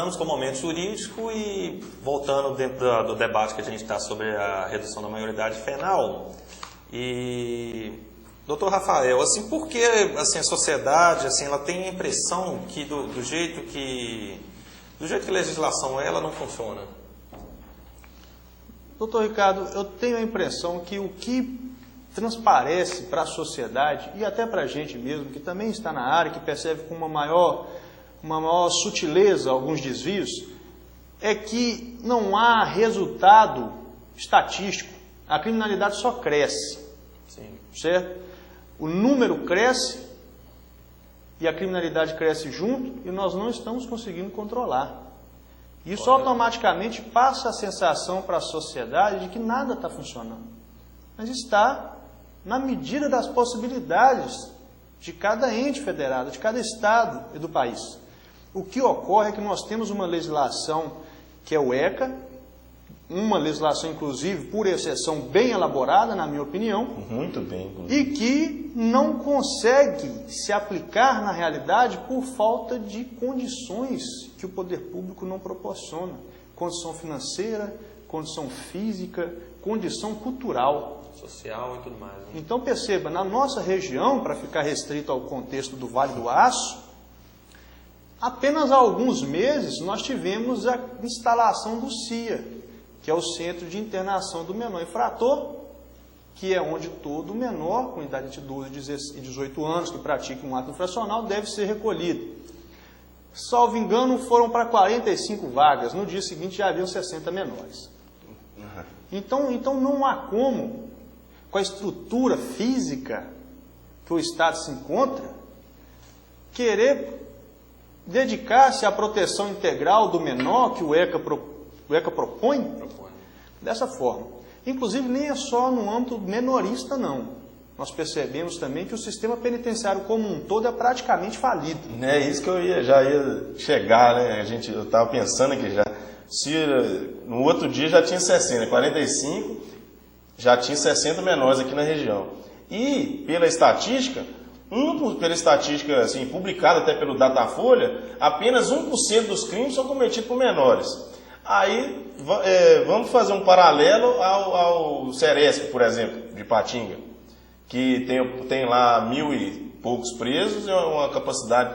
retornamos com o momento jurídico e voltando dentro do debate que a gente está sobre a redução da maioridade penal. E, doutor Rafael, assim, por que assim, a sociedade assim, ela tem a impressão que do jeito que a legislação ela não funciona? Doutor Ricardo, eu tenho a impressão que o que transparece para a sociedade e até para a gente mesmo, que também está na área, que percebe com uma maior sutileza alguns desvios, é que não há resultado estatístico. A criminalidade só cresce. Sim. Certo? O número cresce e a criminalidade cresce junto e nós não estamos conseguindo controlar. Isso automaticamente passa a sensação para a sociedade de que nada está funcionando. Mas está na medida das possibilidades de cada ente federado, de cada estado e do país. O que ocorre é que nós temos uma legislação que é o ECA, uma legislação, inclusive, por exceção, bem elaborada, na minha opinião. Muito bem, inclusive. E que não consegue se aplicar na realidade por falta de condições que o poder público não proporciona. Condição financeira, condição física, condição cultural. Social e tudo mais. Né? Então perceba, na nossa região, para ficar restrito ao contexto do Vale do Aço, apenas há alguns meses nós tivemos a instalação do CIA, que é o Centro de Internação do Menor Infrator, que é onde todo menor com idade de 12 e 18 anos que pratica um ato infracional deve ser recolhido. Salvo engano, foram para 45 vagas, no dia seguinte já haviam 60 menores. Então não há como, com a estrutura física que o Estado se encontra, querer dedicar-se à proteção integral do menor que o ECA propõe dessa forma. Inclusive, nem é só no âmbito menorista, não. Nós percebemos também que o sistema penitenciário como um todo é praticamente falido. É isso que já ia chegar, né? Eu estava pensando aqui já. Se no outro dia já tinha 60, 45, já tinha 60 menores aqui na região. E, pela estatística assim, publicada até pelo Datafolha, apenas 1% dos crimes são cometidos por menores. Aí, vamos fazer um paralelo ao Ceresp, por exemplo, de Patinga, que tem lá 1.000 e poucos presos e uma capacidade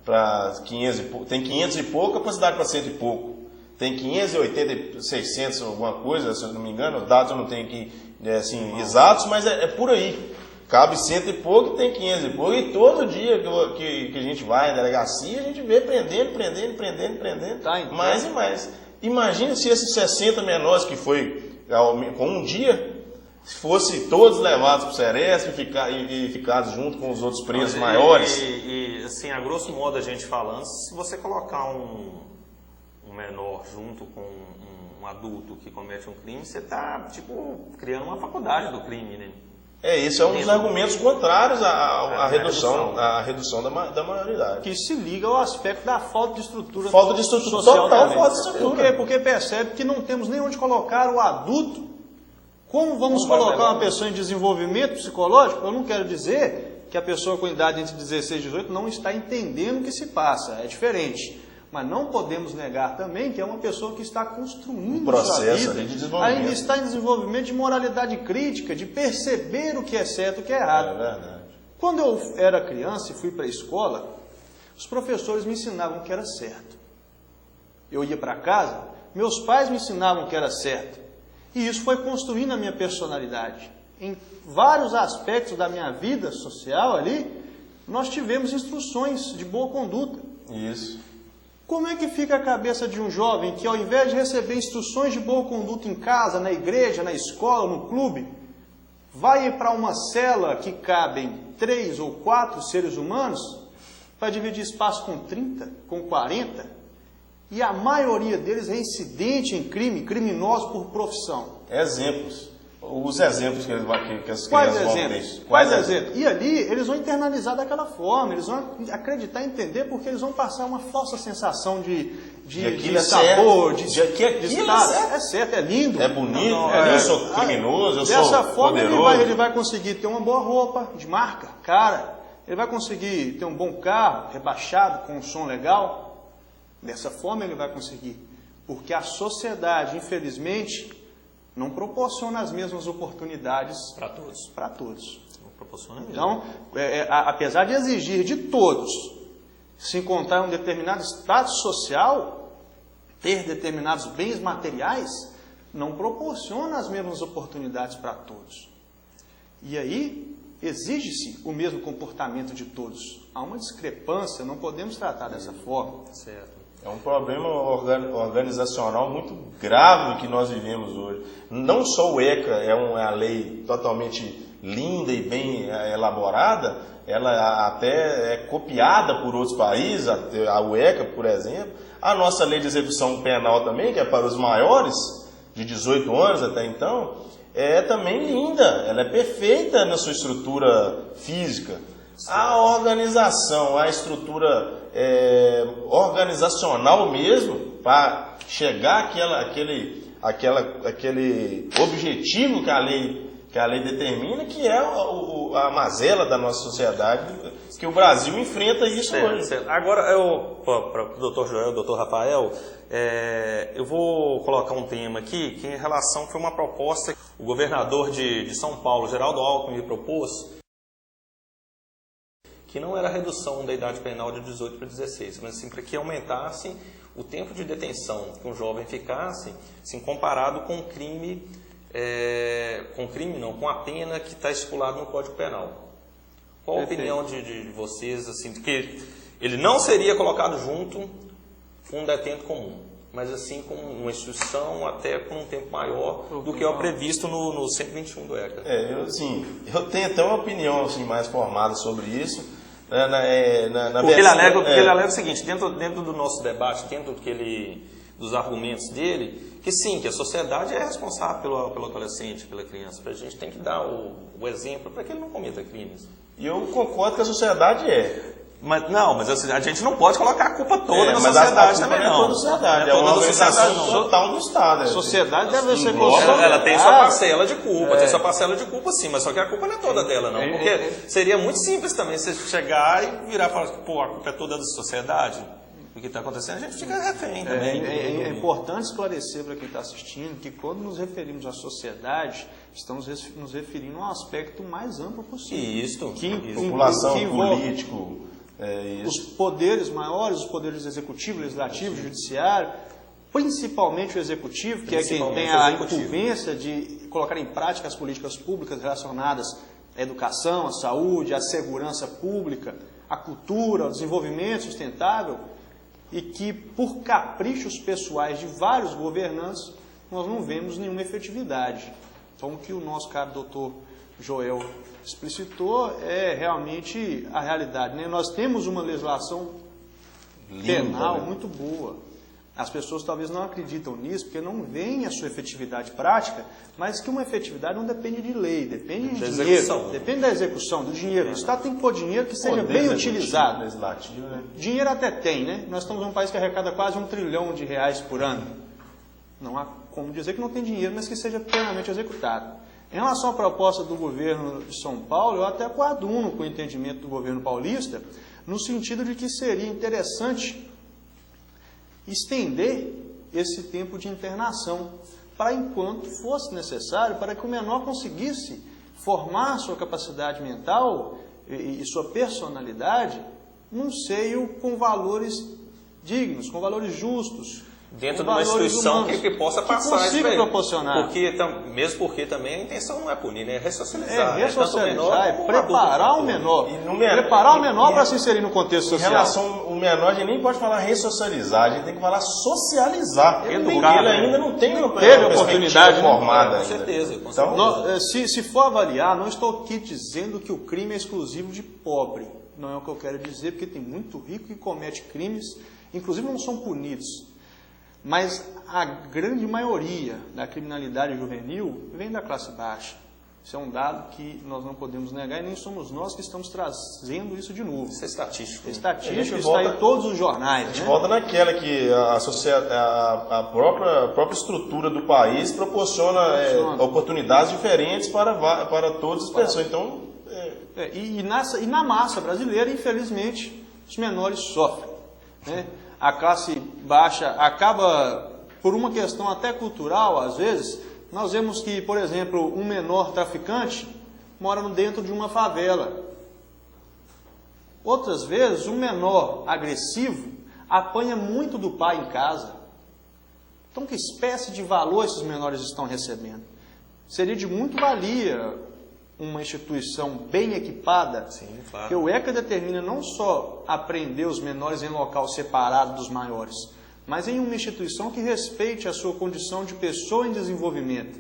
para 500 e pouco. Tem 500 e pouco, capacidade para 100 e pouco. Tem 580, 600, alguma coisa, se eu não me engano, os dados eu não tenho aqui assim, exatos, mas é por aí. Cabe 100 e pouco, tem 500 e pouco, e todo dia que a gente vai na delegacia, a gente vê prendendo, Tá, então. mais e mais. Imagina se esses 60 menores que foi com um dia, fosse todos levados para o Ceresp e ficados junto com os outros presos maiores. E assim, a grosso modo a gente falando, se você colocar um menor junto com um adulto que comete um crime, você está criando uma faculdade do crime, né? Esse é um dos argumentos contrários à redução da maioridade. Que se liga ao aspecto da falta de estrutura social. Falta de estrutura total, falta de estrutura. Por quê? Porque percebe que não temos nem onde colocar o adulto. Como vamos colocar uma pessoa em desenvolvimento psicológico? Eu não quero dizer que a pessoa com idade entre 16 e 18 não está entendendo o que se passa. É diferente. Mas não podemos negar também que é uma pessoa que está construindo processo sua vida, de desenvolvimento. ainda está em desenvolvimento de moralidade crítica, de perceber o que é certo e o que é errado. É verdade. Quando eu era criança e fui para a escola, os professores me ensinavam o que era certo. Eu ia para casa, meus pais me ensinavam o que era certo. E isso foi construindo a minha personalidade. Em vários aspectos da minha vida social ali, nós tivemos instruções de boa conduta. Isso. Como é que fica a cabeça de um jovem que, ao invés de receber instruções de boa conduta em casa, na igreja, na escola, no clube, vai para uma cela que cabem 3 ou 4 seres humanos para dividir espaço com 30, com 40, e a maioria deles é incidente em crime, criminoso por profissão? Exemplos. Os exemplos que as Quais crianças exemplos? vão ter. Quais exemplos? E ali eles vão internalizar daquela forma, eles vão acreditar, entender, porque eles vão passar uma falsa sensação de sabor, de status. É certo, é lindo. É bonito, Não, eu sou criminoso, eu sou dessa forma poderoso. ele vai conseguir ter uma boa roupa de marca, cara. Ele vai conseguir ter um bom carro, rebaixado, com um som legal. Dessa forma ele vai conseguir. Porque a sociedade, infelizmente, não proporciona as mesmas oportunidades Para todos. para todos. Não proporciona mesmo. Então, apesar de exigir de todos se encontrar em um determinado status social, ter determinados bens materiais, não proporciona as mesmas oportunidades para todos. E aí, exige-se o mesmo comportamento de todos. Há uma discrepância, não podemos tratar dessa forma. Certo. É um problema organizacional muito grave que nós vivemos hoje. Não só o ECA é uma lei totalmente linda e bem elaborada, ela até é copiada por outros países, a UECA, por exemplo. A nossa lei de execução penal também, que é para os maiores, de 18 anos até então, é também linda. Ela é perfeita na sua estrutura física. A organização, a estrutura organizacional mesmo, para chegar àquele objetivo que a lei determina, que é a mazela da nossa sociedade, que o Brasil enfrenta isso hoje. Certo. Agora, para o doutor Joel, doutor Rafael, eu vou colocar um tema aqui, que em relação foi uma proposta que o governador de São Paulo, Geraldo Alckmin, propôs, que não era a redução da idade penal de 18 para 16, mas sim para que aumentasse o tempo de detenção que um jovem ficasse, assim, comparado com crime, com a pena que está estipulado no Código Penal. Qual a opinião de vocês, assim, de que ele não seria colocado junto com um detento comum, mas assim com uma instituição até com um tempo maior do que é o previsto no 121 do ECA? Eu tenho até uma opinião assim, mais formada sobre isso. Porque ele alega o seguinte, dentro do nosso debate, dentro dos argumentos dele, que sim, que a sociedade é responsável pelo adolescente, pela criança. A gente tem que dar o exemplo para que ele não cometa crimes. E eu concordo que a sociedade é. Mas a gente não pode colocar a culpa toda na sociedade também, não. Não é toda a sociedade, é uma organização total do Estado. A sociedade deve ser ela tem sua parcela de culpa, tem sua parcela de culpa sim, mas só que a culpa não é toda dela, não. Porque seria muito simples também você chegar e virar e falar que a culpa é toda da sociedade. O que está acontecendo, a gente fica refém também. É importante esclarecer para quem está assistindo que quando nos referimos à sociedade, estamos nos referindo a um aspecto mais amplo possível. Isso. População, político... os poderes maiores, os poderes executivo, legislativo, judiciário, principalmente o executivo, que é quem tem a incumbência de colocar em prática as políticas públicas relacionadas à educação, à saúde, à segurança pública, à cultura, ao desenvolvimento sustentável, e que por caprichos pessoais de vários governantes, nós não vemos nenhuma efetividade. Então, o que o nosso caro doutor Joel explicitou é realmente a realidade, né? Nós temos uma legislação penal muito boa. As pessoas talvez não acreditam nisso porque não veem a sua efetividade prática, mas que uma efetividade não depende de lei, depende de dinheiro, depende da execução, do dinheiro. O Estado tem que pôr dinheiro que seja bem utilizado. Legislativo, né? Dinheiro até tem, né? Nós estamos num país que arrecada quase R$1 trilhão por ano. Não há como dizer que não tem dinheiro, mas que seja plenamente executado. Em relação à proposta do governo de São Paulo, eu até coaduno com o entendimento do governo paulista, no sentido de que seria interessante estender esse tempo de internação para enquanto fosse necessário, para que o menor conseguisse formar sua capacidade mental e sua personalidade num seio com valores dignos, com valores justos, dentro de uma instituição que possa passar isso para ele. Proporcionar. Mesmo porque também a intenção não é punir, né? É ressocializar. Preparar o menor. Preparar o menor para se inserir no contexto social. Em relação ao menor, a gente nem pode falar ressocializar, a gente tem que falar socializar. Educar. Ele ainda não tem uma oportunidade formada. Com certeza. Então, se for avaliar, não estou aqui dizendo que o crime é exclusivo de pobre. Não é o que eu quero dizer, porque tem muito rico que comete crimes, inclusive não são punidos. Mas a grande maioria da criminalidade juvenil vem da classe baixa. Isso é um dado que nós não podemos negar e nem somos nós que estamos trazendo isso de novo. Isso é estatístico. É estatístico, está em todos os jornais. A gente volta naquela que a própria estrutura do país proporciona oportunidades diferentes para todas as pessoas. Então, E na massa brasileira, infelizmente, os menores sofrem, né? a classe baixa acaba, por uma questão até cultural, às vezes, nós vemos que, por exemplo, um menor traficante mora dentro de uma favela. Outras vezes, um menor agressivo apanha muito do pai em casa. Então, que espécie de valor esses menores estão recebendo? Seria de muito valia uma instituição bem equipada, Sim, claro. que o ECA determina não só aprender os menores em local separado dos maiores, mas em uma instituição que respeite a sua condição de pessoa em desenvolvimento,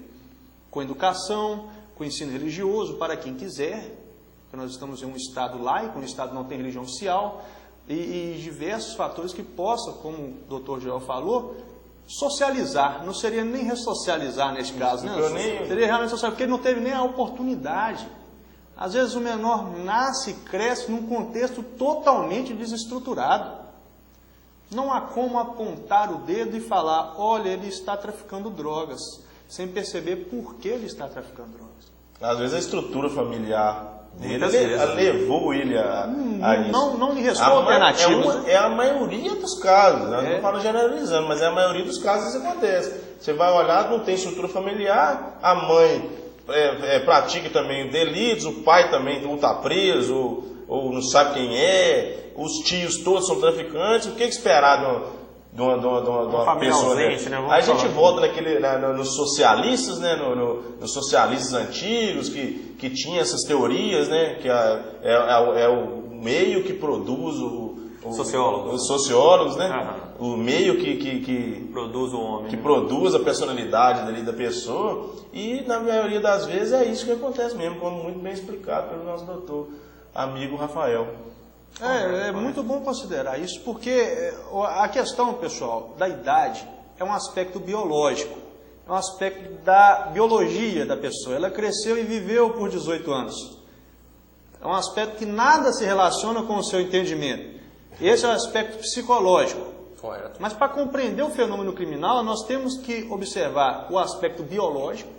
com educação, com ensino religioso para quem quiser, porque nós estamos em um Estado laico, um Estado que não tem religião oficial, e diversos fatores que possam, como o doutor Joel falou, socializar. Não seria nem ressocializar neste caso, né? Seria realmente socializar, porque ele não teve nem a oportunidade. Às vezes o menor nasce e cresce num contexto totalmente desestruturado. Não há como apontar o dedo e falar, olha, ele está traficando drogas, sem perceber por que ele está traficando drogas. Às vezes a estrutura familiar dele vezes, levou ele a isso. Não lhe restou alternativa. É a maioria dos casos, né? Não falo generalizando, mas é a maioria dos casos isso acontece. Você vai olhar, não tem estrutura familiar, a mãe pratica também delitos, o pai também está preso, ou não sabe quem é, os tios todos são traficantes. O que esperar de uma pessoa ausente, né? Aí a gente volta nos socialistas, né? Nos socialistas antigos que tinha essas teorias, né? Que é o meio que produz os sociólogos, né? O meio que produz o homem, que produz a personalidade dali da pessoa, e na maioria das vezes é isso que acontece mesmo, como muito bem explicado pelo nosso doutor amigo Rafael. É muito bom considerar isso, porque a questão, pessoal, da idade é um aspecto biológico, é um aspecto da biologia da pessoa. Ela cresceu e viveu por 18 anos. É um aspecto que nada se relaciona com o seu entendimento. Esse é o aspecto psicológico. Correto. Mas para compreender o fenômeno criminal, nós temos que observar o aspecto biológico,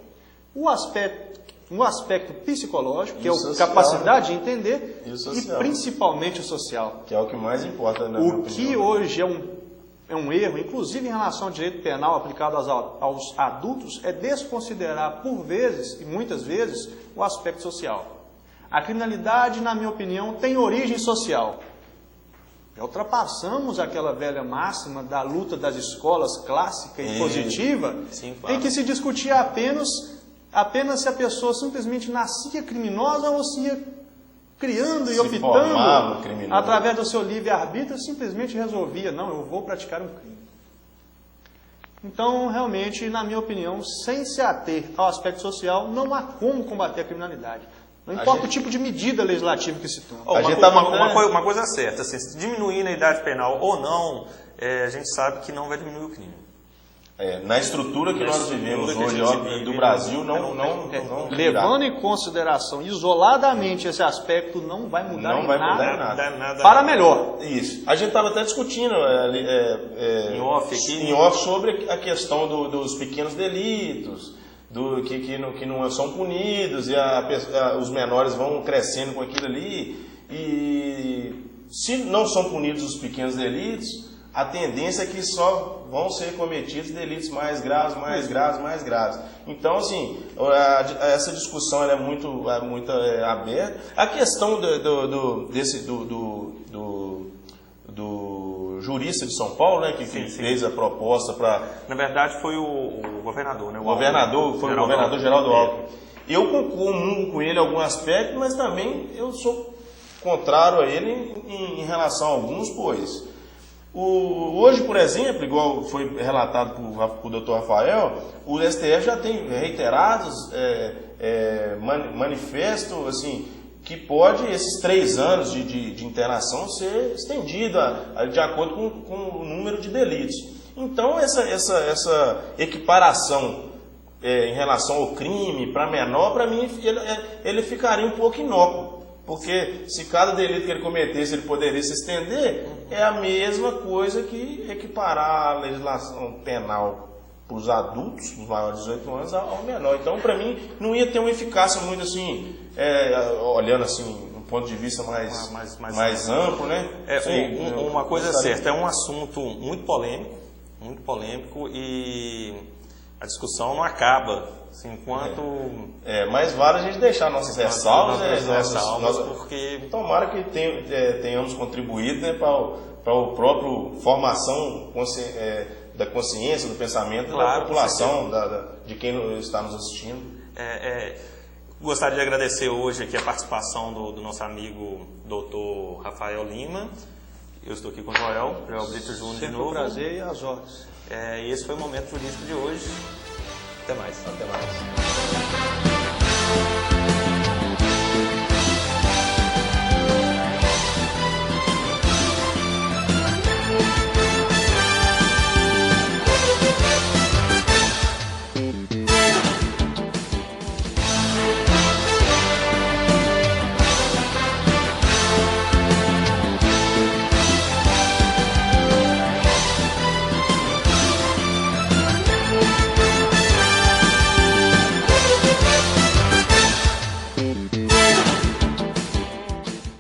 um aspecto psicológico, que é a capacidade de entender, e principalmente o social. Que é o que mais importa, né? O que hoje é um erro, inclusive em relação ao direito penal aplicado aos adultos, é desconsiderar por vezes, e muitas vezes, o aspecto social. A criminalidade, na minha opinião, tem origem social. Já ultrapassamos aquela velha máxima da luta das escolas clássica e positiva, sim, claro, em que se discutia apenas se a pessoa simplesmente nascia criminosa ou se ia criando e optando através do seu livre-arbítrio, simplesmente resolvia, não, eu vou praticar um crime. Então, realmente, na minha opinião, sem se ater ao aspecto social, não há como combater a criminalidade. Não importa o tipo de medida legislativa que se toma. Uma coisa certa, assim, se diminuir na idade penal ou não, a gente sabe que não vai diminuir o crime. Na estrutura que nós vivemos hoje do Brasil, não levando em consideração isoladamente esse aspecto, não vai mudar nada. Para melhor. Isso. A gente estava até discutindo em off sobre a questão dos pequenos delitos, que não são punidos, e os menores vão crescendo com aquilo ali. E se não são punidos os pequenos delitos, a tendência é que só vão ser cometidos delitos mais graves. Então, assim, essa discussão ela é muito aberta. A questão do jurista de São Paulo, né, que fez a proposta para... Na verdade, foi o governador, né? O governador Geraldo Alckmin. Eu comungo com ele em algum aspecto, mas também eu sou contrário a ele em relação a alguns, pois... Hoje, por exemplo, igual foi relatado por Dr. Rafael, o STF já tem reiterados manifesto assim, que pode esses 3 anos de internação ser estendido de acordo com o número de delitos. Então, essa equiparação em relação ao crime para menor, para mim, ele ficaria um pouco inócuo. Porque se cada delito que ele cometesse ele poderia se estender, é a mesma coisa que equiparar a legislação penal para os adultos, os maiores de 18 anos, ao menor. Então, para mim, não ia ter uma eficácia muito assim, olhando assim, ponto de vista mais mais amplo, né? Uma coisa é certa, é um assunto muito polêmico e a discussão não acaba assim, enquanto... mas vale a gente deixar nossas ressalvas, porque... Tomara que tenhamos contribuído, né, para a própria formação da consciência, do pensamento da população, de quem está nos assistindo. Gostaria de agradecer hoje aqui a participação do nosso amigo Dr. Rafael Lima. Eu estou aqui com o Joel Brito Júnior de novo. Sempre um prazer e as ordens. E esse foi o Momento Jurídico de hoje. Até mais. Até mais.